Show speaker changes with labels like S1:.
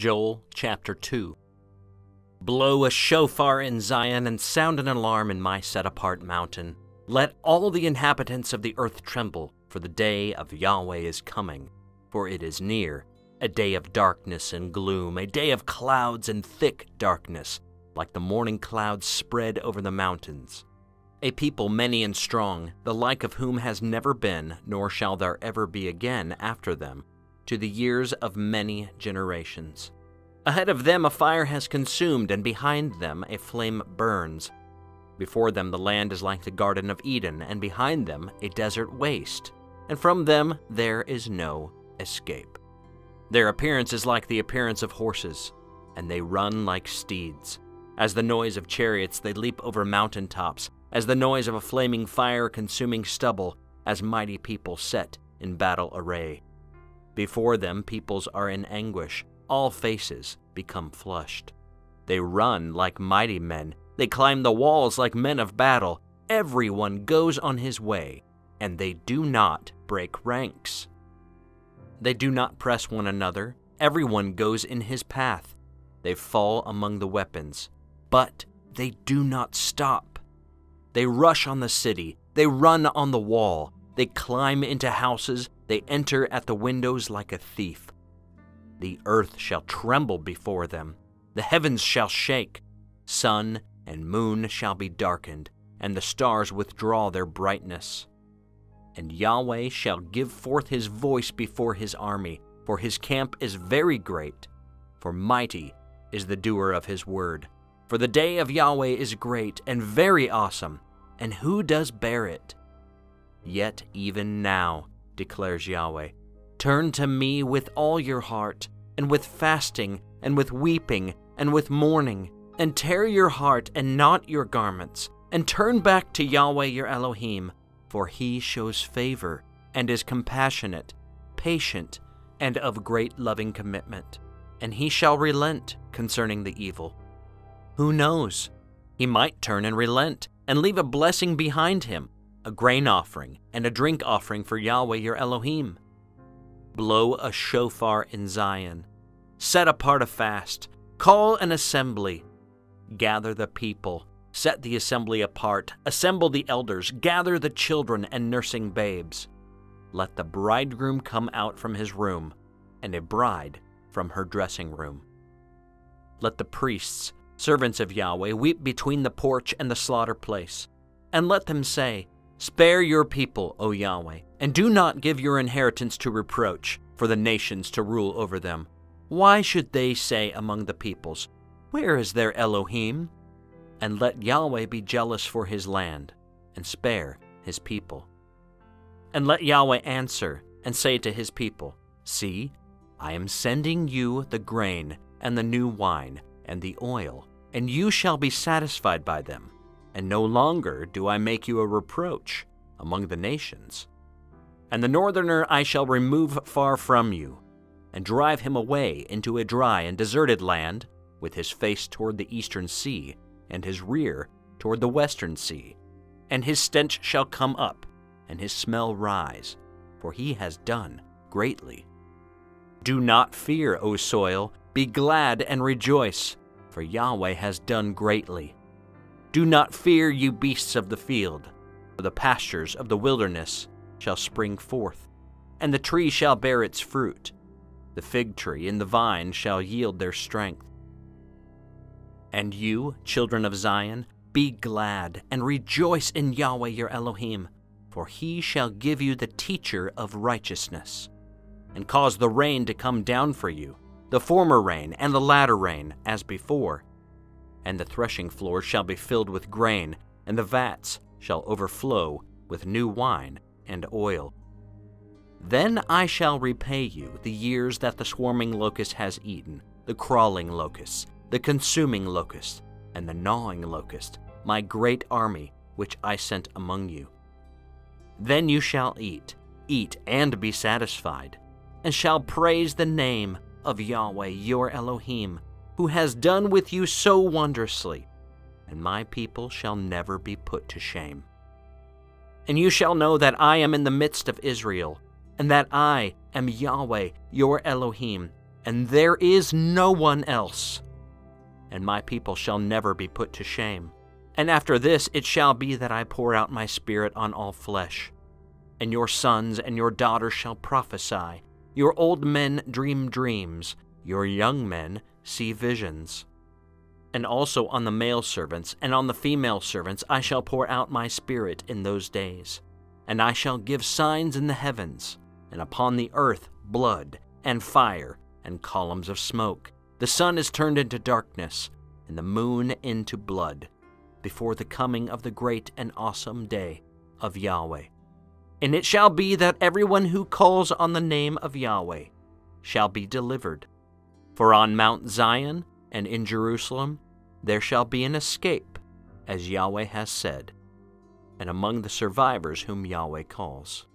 S1: Joel chapter 2. Blow a shofar in Zion and sound an alarm in my set-apart mountain. Let all the inhabitants of the earth tremble, for the day of Yahweh is coming, for it is near, a day of darkness and gloom, a day of clouds and thick darkness, like the morning clouds spread over the mountains. A people many and strong, the like of whom has never been, nor shall there ever be again after them, to the years of many generations. Ahead of them a fire has consumed, and behind them a flame burns. Before them the land is like the Garden of Eden, and behind them a desert waste, and from them there is no escape. Their appearance is like the appearance of horses, and they run like steeds. As the noise of chariots they leap over mountain tops, as the noise of a flaming fire consuming stubble, as mighty people set in battle array. Before them peoples are in anguish, all faces become flushed. They run like mighty men, they climb the walls like men of battle. Everyone goes on his way, and they do not break ranks. They do not press one another, everyone goes in his path. They fall among the weapons, but they do not stop. They rush on the city, they run on the wall, they climb into houses, they enter at the windows like a thief. The earth shall tremble before them, the heavens shall shake, sun and moon shall be darkened, and the stars withdraw their brightness. And Yahweh shall give forth his voice before his army, for his camp is very great, for mighty is the doer of his word. For the day of Yahweh is great and very awesome, and who does bear it? Yet even now, declares Yahweh, turn to me with all your heart, and with fasting, and with weeping, and with mourning, and tear your heart and not your garments, and turn back to Yahweh your Elohim, for he shows favor, and is compassionate, patient, and of great loving commitment, and he shall relent concerning the evil. Who knows? He might turn and relent, and leave a blessing behind him, a grain offering and a drink offering for Yahweh your Elohim. Blow a shofar in Zion. Set apart a fast. Call an assembly. Gather the people. Set the assembly apart. Assemble the elders. Gather the children and nursing babes. Let the bridegroom come out from his room, and a bride from her dressing room. Let the priests, servants of Yahweh, weep between the porch and the slaughter place. And let them say, Spare your people, O Yahweh, and do not give your inheritance to reproach, for the nations to rule over them. Why should they say among the peoples, Where is their Elohim? And let Yahweh be jealous for his land, and spare his people. And let Yahweh answer, and say to his people, See, I am sending you the grain, and the new wine, and the oil, and you shall be satisfied by them. And no longer do I make you a reproach among the nations. And the northerner I shall remove far from you, and drive him away into a dry and deserted land, with his face toward the eastern sea, and his rear toward the western sea. And his stench shall come up, and his smell rise, for he has done greatly. Do not fear, O soil, be glad and rejoice, for Yahweh has done greatly. Do not fear, you beasts of the field, for the pastures of the wilderness shall spring forth, and the tree shall bear its fruit. The fig tree and the vine shall yield their strength. And you, children of Zion, be glad and rejoice in Yahweh your Elohim, for he shall give you the teacher of righteousness, and cause the rain to come down for you, the former rain and the latter rain, as before. And the threshing floor shall be filled with grain, and the vats shall overflow with new wine and oil. Then I shall repay you the years that the swarming locust has eaten, the crawling locust, the consuming locust, and the gnawing locust, my great army which I sent among you. Then you shall eat and be satisfied, and shall praise the name of Yahweh your Elohim, who has done with you so wondrously, and my people shall never be put to shame. And you shall know that I am in the midst of Israel, and that I am Yahweh your Elohim, and there is no one else. And my people shall never be put to shame. And after this it shall be that I pour out my Spirit on all flesh. And your sons and your daughters shall prophesy, your old men dream dreams, your young men see visions. And also on the male servants and on the female servants I shall pour out my Spirit in those days. And I shall give signs in the heavens, and upon the earth blood, and fire, and columns of smoke. The sun is turned into darkness, and the moon into blood, before the coming of the great and awesome day of Yahweh. And it shall be that everyone who calls on the name of Yahweh shall be delivered. For on Mount Zion and in Jerusalem there shall be an escape, as Yahweh has said, and among the survivors whom Yahweh calls.